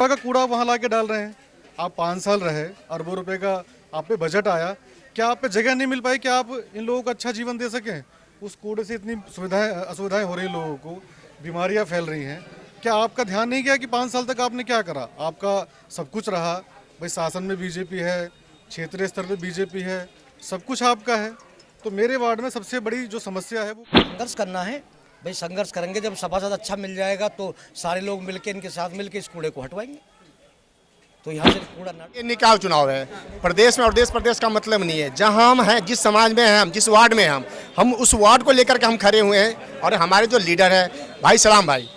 का कूड़ा वहाँ ला के डाल रहे हैं। आप 5 साल रहे, अरबों रुपए का आप पे बजट आया, क्या आप पे जगह नहीं मिल पाई कि आप इन लोगों को अच्छा जीवन दे सकें? उस कूड़े से इतनी असुविधाएं हो रही हैं लोगों को, बीमारियां फैल रही हैं। क्या आपका ध्यान नहीं गया कि 5 साल तक आपने क्या करा? आपका सब कुछ रहा, भाई शासन में बीजेपी है, क्षेत्रीय स्तर पे बीजेपी है, सब कुछ आपका है। तो मेरे वार्ड में सबसे बड़ी जो समस्या है वो संघर्ष करना है भाई। संघर्ष करेंगे, जब सभासद अच्छा मिल जाएगा तो सारे लोग मिलके इनके साथ मिलके इस कूड़े को हटवाएंगे। तो यहाँ से कूड़ा ना, ये निकाय चुनाव है प्रदेश में, और देश प्रदेश का मतलब नहीं है। जहाँ हम हैं, जिस समाज में हैं हम, जिस वार्ड में हैं हम उस वार्ड को लेकर के हम खड़े हुए हैं। और हमारे जो लीडर है भाई सलाम भाई,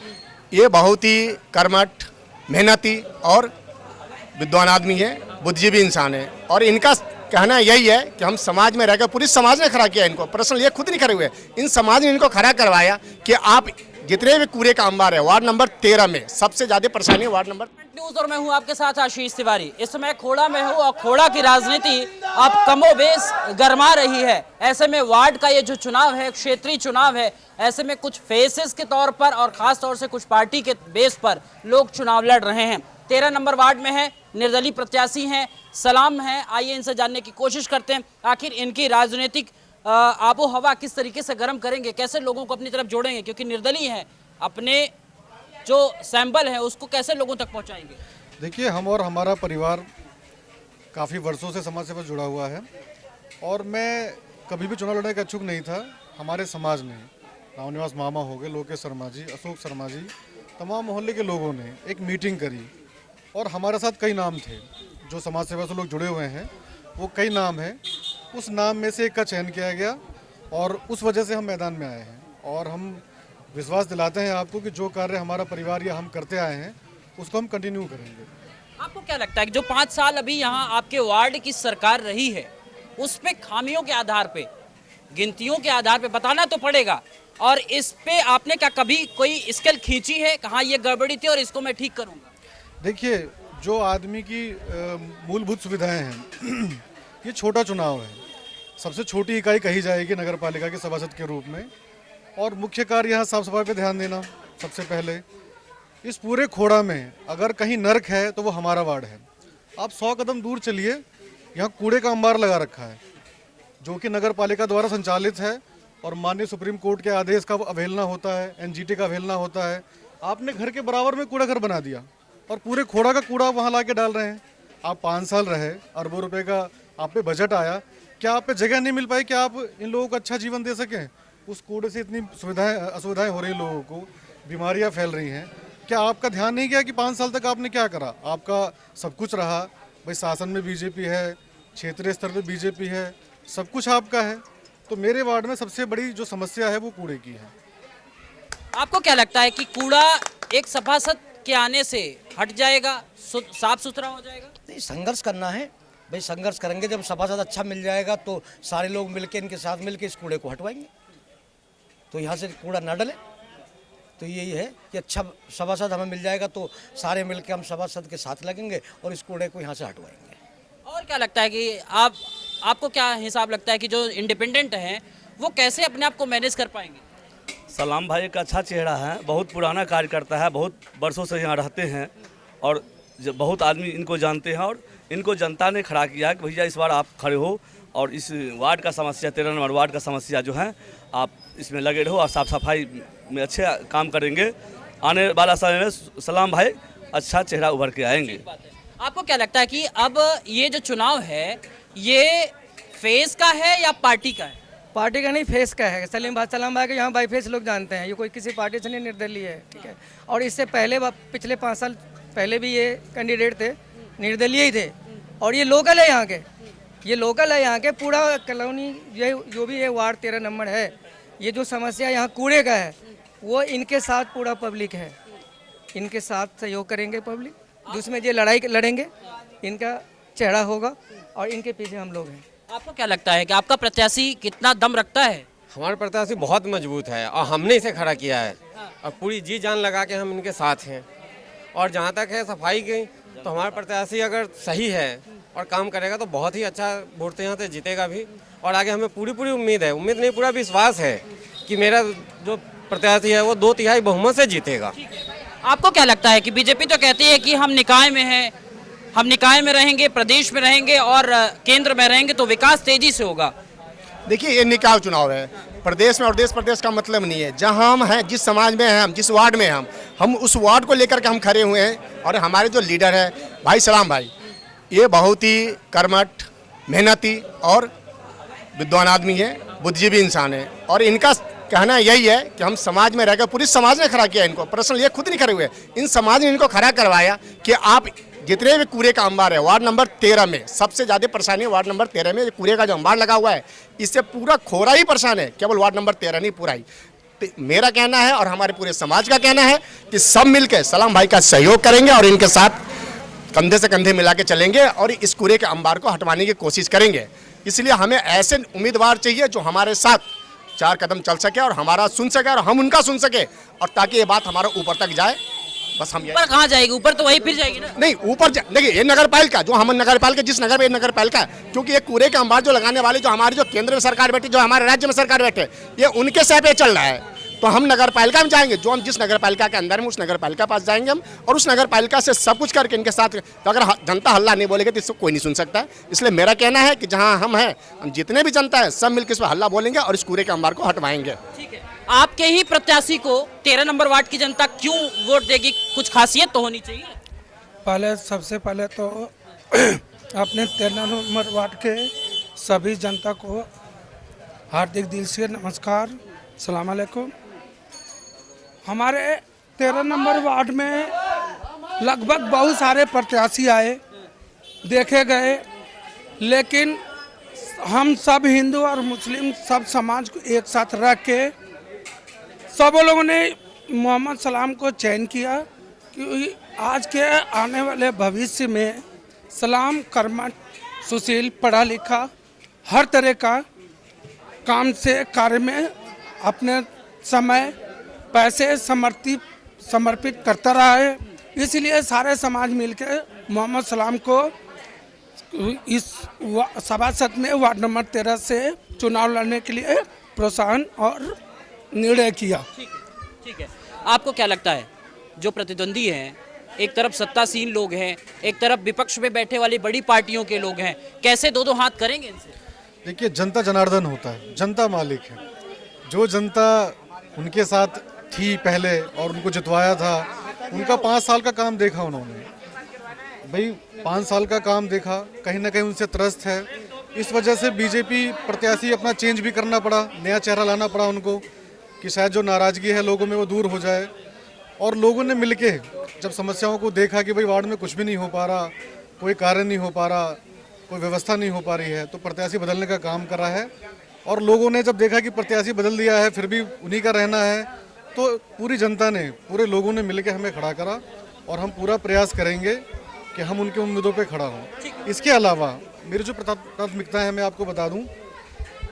ये बहुत ही कर्मठ, मेहनती और विद्वान आदमी है, बुद्धिजीवी इंसान है। और इनका कहना यही है कि हम समाज में रहकर, पूरी समाज ने खड़ा किया इनको, पर्सनल ये खुद नहीं खड़े हुए, इन समाज ने इनको खड़ा करवाया कि आप जितने भी कूड़े का अंबार है वार्ड नंबर 13 में सबसे ज्यादा परेशानी है वार्ड नंबर न्यूज। और मैं हूं आपके साथ आशीष तिवारी। इस समय खोड़ा में हूं और खोड़ा की राजनीति अब कमोबेश गरमा रही है। ऐसे में वार्ड का ये जो चुनाव है, क्षेत्रीय चुनाव है, ऐसे में कुछ फेसेस के तौर पर और खास तौर से कुछ पार्टी के बेस पर लोग चुनाव लड़ रहे हैं। 13 नंबर वार्ड में है, निर्दलीय प्रत्याशी हैं, सलाम हैं। आइए इनसे जानने की कोशिश करते हैं आखिर इनकी राजनीतिक आबो हवा किस तरीके से गर्म करेंगे, कैसे लोगों को अपनी तरफ जोड़ेंगे, क्योंकि निर्दलीय है, अपने जो सैंपल है उसको कैसे लोगों तक पहुंचाएंगे। देखिए, हम और हमारा परिवार काफ़ी वर्षों से समाज से जुड़ा हुआ है और मैं कभी भी चुनाव लड़ने का इच्छुक नहीं था। हमारे समाज ने, रामनिवास मामा हो गए, लोकेश शर्मा जी, अशोक शर्मा जी, तमाम मोहल्ले के लोगों ने एक मीटिंग करी और हमारे साथ कई नाम थे जो समाज सेवा से लोग जुड़े हुए हैं। वो कई नाम हैं, उस नाम में से एक का चयन किया गया और उस वजह से हम मैदान में आए हैं। और हम विश्वास दिलाते हैं आपको कि जो कार्य हमारा परिवार या हम करते आए हैं उसको हम कंटिन्यू करेंगे। आपको क्या लगता है कि जो 5 साल अभी यहाँ आपके वार्ड की सरकार रही है, उस पे खामियों के आधार पे, गिनतियों के आधार पे बताना तो पड़ेगा, और इस पे आपने क्या कभी कोई स्केल खींची है, कहाँ ये गड़बड़ी थी और इसको मैं ठीक करूँगा? देखिए, जो आदमी की मूलभूत सुविधाएं हैं ये छोटा चुनाव है, सबसे छोटी इकाई कही जाएगी नगर पालिका के सभासद के रूप में। और मुख्य कार्य यहाँ साफ सफाई पे ध्यान देना सबसे पहले। इस पूरे खोड़ा में अगर कहीं नर्क है तो वो हमारा वार्ड है। आप 100 कदम दूर चलिए, यहाँ कूड़े का अंबार लगा रखा है जो कि नगर पालिका द्वारा संचालित है और माननीय सुप्रीम कोर्ट के आदेश का अवहेलना होता है, एनजीटी का अवहेलना होता है। आपने घर के बराबर में कूड़ा घर बना दिया और पूरे खोड़ा का कूड़ा वहाँ ला के डाल रहे हैं। आप 5 साल रहे, अरबों रुपए का आप पे बजट आया, क्या आप पे जगह नहीं मिल पाई कि आप इन लोगों को अच्छा जीवन दे सकें? उस कूड़े से इतनी असुविधाएं हो रही हैं लोगों को, बीमारियां फैल रही हैं। क्या आपका ध्यान नहीं गया कि 5 साल तक आपने क्या करा? आपका सब कुछ रहा, भाई शासन में बीजेपी है, क्षेत्रीय स्तर पे बीजेपी है, सब कुछ आपका है। तो मेरे वार्ड में सबसे बड़ी जो समस्या है वो कूड़े की है। आपको क्या लगता है कि कूड़ा एक सभासद के आने से हट जाएगा, साफ सुथरा हो जाएगा? नहीं, संघर्ष करना है भाई। संघर्ष करेंगे, जब सभासद अच्छा मिल जाएगा तो सारे लोग मिलके इनके साथ मिलके इस कूड़े को हटवाएंगे। तो यहाँ से कूड़ा ना डले। तो यही है कि अच्छा सभासद हमें मिल जाएगा तो सारे मिलके हम सभासद के साथ लगेंगे और इस कूड़े को यहाँ से हटवाएंगे। और क्या लगता है कि आपको क्या हिसाब लगता है कि जो इंडिपेंडेंट हैं वो कैसे अपने आप को मैनेज कर पाएंगे? सलाम भाई एक अच्छा चेहरा है, बहुत पुराना कार्यकर्ता है, बहुत वर्षों से यहाँ रहते हैं और बहुत आदमी इनको जानते हैं और इनको जनता ने खड़ा किया है कि भैया इस बार आप खड़े हो और इस वार्ड का समस्या, 13 नंबर वार्ड का समस्या जो है आप इसमें लगे रहो और साफ सफाई में अच्छे काम करेंगे। आने वाला समय में सलाम भाई अच्छा चेहरा उभर के आएंगे। आपको क्या लगता है कि अब ये जो चुनाव है ये फेस का है या पार्टी का है? पार्टी का नहीं, फेस का है। सलाम भाई के यहाँ बाई फेस लोग जानते हैं, ये कोई किसी पार्टी से नहीं, निर्दलीय है, ठीक है। और इससे पहले पिछले 5 साल पहले भी ये कैंडिडेट थे, निर्दलीय ही थे और ये लोकल है यहाँ के, ये लोकल है यहाँ के। पूरा कॉलोनी ये जो भी है वार्ड 13 नंबर है, ये जो समस्या यहाँ कूड़े का है वो इनके साथ पूरा पब्लिक है, इनके साथ सहयोग करेंगे पब्लिक, जिसमें ये लड़ाई लड़ेंगे इनका चेहरा होगा और इनके पीछे हम लोग हैं। आपको क्या लगता है कि आपका प्रत्याशी कितना दम रखता है? हमारा प्रत्याशी बहुत मजबूत है और हमने इसे खड़ा किया है और पूरी जी जान लगा के हम इनके साथ हैं। और जहाँ तक है सफाई की, तो हमारा प्रत्याशी अगर सही है और काम करेगा तो बहुत ही अच्छा वोट यहाँ से जीतेगा भी। और आगे हमें पूरी उम्मीद है, उम्मीद नहीं पूरा विश्वास है कि मेरा जो प्रत्याशी है वो 2/3 बहुमत से जीतेगा। आपको क्या लगता है कि बीजेपी तो कहती है कि हम निकाय में हैं, हम निकाय में रहेंगे, प्रदेश में रहेंगे और केंद्र में रहेंगे तो विकास तेजी से होगा। देखिए, ये निकाय चुनाव है। प्रदेश में और देश प्रदेश का मतलब नहीं है। जहां हम हैं, जिस समाज में हैं हम, जिस वार्ड में हैं हम उस वार्ड को लेकर के हम खड़े हुए हैं। और हमारे जो लीडर है भाई सलाम भाई, ये बहुत ही कर्मठ, मेहनती और विद्वान आदमी है, बुद्धिजीवी इंसान है। और इनका कहना यही है कि हम समाज में रहकर, पूरी समाज ने खड़ा किया इनको, पर्सनल ये खुद नहीं खड़े हुए, इन समाज ने इनको खड़ा करवाया कि आप जितने भी कूड़े का अंबार है वार्ड नंबर 13 में, सबसे ज़्यादा परेशानी है वार्ड नंबर 13 में। कूड़े का जो अंबार लगा हुआ है, इससे पूरा खोरा ही परेशान है, केवल वार्ड नंबर 13 नहीं, पूरा ही। तो मेरा कहना है और हमारे पूरे समाज का कहना है कि सब मिलकर सलाम भाई का सहयोग करेंगे और इनके साथ कंधे से कंधे मिला के चलेंगे और इस कूड़े के अंबार को हटवाने की कोशिश करेंगे। इसलिए हमें ऐसे उम्मीदवार चाहिए जो हमारे साथ 4 कदम चल सके और हमारा सुन सके और हम उनका सुन सके, और ताकि ये बात हमारा ऊपर तक जाए। बस हम ऊपर कहाँ जाएगी? ऊपर तो वही फिर जाएगी ना। नहीं, ऊपर देखिए, ये नगर पालिका जो हम नगर पालिका, जिस नगर में नगर पालिका, क्योंकि ये कूड़े के अंबार जो लगाने वाले, जो हमारी जो केंद्र में सरकार बैठी, जो हमारे राज्य में सरकार बैठे, ये उनके सह पे चल रहा है। तो हम नगर पालिका में जाएंगे, जो हम जिस नगर पालिका के अंदर में, उस नगर पालिका पास जाएंगे हम, और उस नगर पालिका से सब कुछ करके इनके साथ। तो अगर जनता हल्ला नहीं बोलेगी तो इसको कोई नहीं सुन सकता। इसलिए मेरा कहना है कि जहाँ हम हैं, हम जितने भी जनता है सब मिलकर इस पर हल्ला बोलेंगे और इस कूड़े के अंबार को हटवाएंगे। ठीक है, आपके ही प्रत्याशी को 13 नंबर वार्ड की जनता क्यों वोट देगी? कुछ खासियत तो होनी चाहिए। पहले सबसे पहले तो अपने 13 नंबर वार्ड के सभी जनता को हार्दिक दिल से नमस्कार, सलाम अलैकुम। हमारे 13 नंबर वार्ड में लगभग बहुत सारे प्रत्याशी आए, देखे गए, लेकिन हम सब हिंदू और मुस्लिम सब समाज को एक साथ रख के सब लोगों ने मोहम्मद सलाम को चयन किया, क्योंकि आज के आने वाले भविष्य में सलाम कर्मठ, सुशील, पढ़ा लिखा, हर तरह का काम से कार्य में अपने समय पैसे समर्पित करता रहा है। इसलिए सारे समाज मिलकर मोहम्मद सलाम को इस सभासद में वार्ड नंबर 13 से चुनाव लड़ने के लिए प्रोत्साहन और निर्णय किया। ठीक है, आपको क्या लगता है जो प्रतिद्वंदी हैं, एक तरफ सत्तासीन लोग हैं, एक तरफ विपक्ष में बैठे वाली बड़ी पार्टियों के लोग हैं, कैसे दो हाथ करेंगे इनसे? देखिए, जनता जनार्दन होता है, जनता मालिक है। जो जनता उनके साथ थी पहले और उनको जितवाया था, उनका 5 साल का काम देखा उन्होंने। भाई 5 साल का काम देखा, कहीं ना कहीं उनसे त्रस्त है। इस वजह से बीजेपी प्रत्याशी अपना चेंज भी करना पड़ा, नया चेहरा लाना पड़ा उनको, कि शायद जो नाराज़गी है लोगों में वो दूर हो जाए। और लोगों ने मिलके जब समस्याओं को देखा कि भाई वार्ड में कुछ भी नहीं हो पा रहा, कोई कार्य नहीं हो पा रहा, कोई व्यवस्था नहीं हो पा रही है, तो प्रत्याशी बदलने का काम कर रहा है। और लोगों ने जब देखा कि प्रत्याशी बदल दिया है, फिर भी उन्हीं का रहना है, तो पूरी जनता ने, पूरे लोगों ने मिलकर हमें खड़ा करा। और हम पूरा प्रयास करेंगे कि हम उनके उम्मीदों पे खड़ा हों। इसके अलावा मेरी जो प्राथमिकता है, मैं आपको बता दूं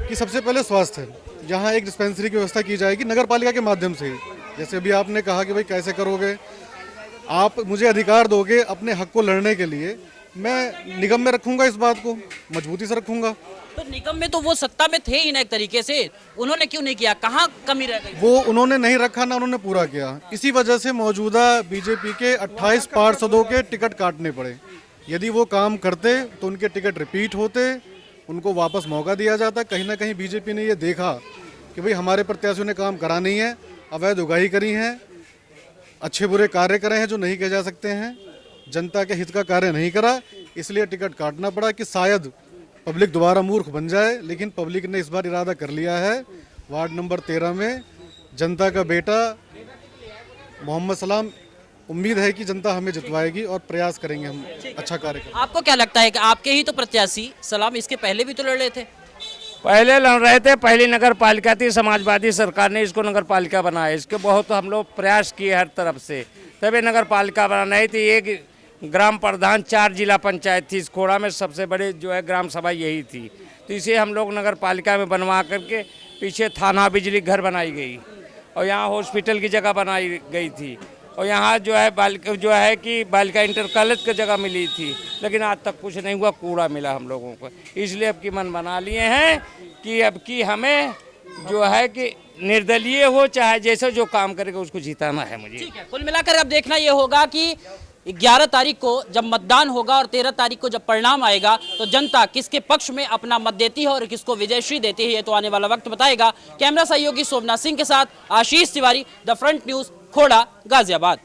कि सबसे पहले स्वास्थ्य है। यहाँ एक डिस्पेंसरी की व्यवस्था की जाएगी नगर पालिका के माध्यम से। जैसे अभी आपने कहा कि भाई कैसे करोगे, आप मुझे अधिकार दोगे अपने हक को लड़ने के लिए, मैं निगम में रखूंगा, इस बात को मजबूती से रखूंगा। तो निगम में तो वो सत्ता में थे ही ना एक तरीके से, उन्होंने क्यों नहीं किया? कहाँ कमी रह गई? वो उन्होंने नहीं रखा ना उन्होंने पूरा किया। इसी वजह से मौजूदा बीजेपी के 28 पार्षदों के टिकट काटने पड़े। यदि वो काम करते तो उनके टिकट रिपीट होते, उनको वापस मौका दिया जाता। कहीं ना कहीं बीजेपी ने ये देखा कि भाई हमारे प्रत्याशियों ने काम करा नहीं है, अवैध उगाही करी है, अच्छे बुरे कार्य करे हैं जो नहीं किए जा सकते हैं, जनता के हित का कार्य नहीं करा, इसलिए टिकट काटना पड़ा कि शायद पब्लिक दोबारा मूर्ख बन जाए। लेकिन पब्लिक ने इस बार इरादा कर लिया है, वार्ड नंबर 13 में जनता का बेटा मोहम्मद सलाम, उम्मीद है कि जनता हमें जितवाएगी और प्रयास करेंगे हम अच्छा कार्य करेंगे। आपको क्या लगता है कि आपके ही तो प्रत्याशी सलाम इसके पहले भी तो लड़ रहे थे? पहले लड़ रहे थे, पहली नगर पालिका थी, समाजवादी सरकार ने इसको नगर पालिका बनाया। इसके बहुत हम लोग प्रयास किए हर तरफ से, तभी नगर पालिका बनाई थी। एक ग्राम प्रधान, 4 जिला पंचायत थी, इस खोड़ा में सबसे बड़े जो है ग्राम सभा यही थी। तो इसे हम लोग नगर पालिका में बनवा करके पीछे थाना, बिजली घर बनाई गई और यहाँ हॉस्पिटल की जगह बनाई गई थी। और यहाँ जो है कि बालिका इंटर कॉलेज की जगह मिली थी, लेकिन आज तक कुछ नहीं हुआ, कूड़ा मिला हम लोगों को। इसलिए अब की मन बना लिए हैं कि अब की हमें जो है कि निर्दलीय हो चाहे जैसे जो काम करेगा उसको जिताना है मुझे। ठीक है, कुल मिलाकर अब देखना ये होगा कि 11 तारीख को जब मतदान होगा और 13 तारीख को जब परिणाम आएगा तो जनता किसके पक्ष में अपना मत देती है और किसको विजयश्री देती है, ये तो आने वाला वक्त बताएगा। कैमरा सहयोगी सोमनाथ सिंह के साथ Ashish Tiwari, the front news, Khoda, Ghaziabad.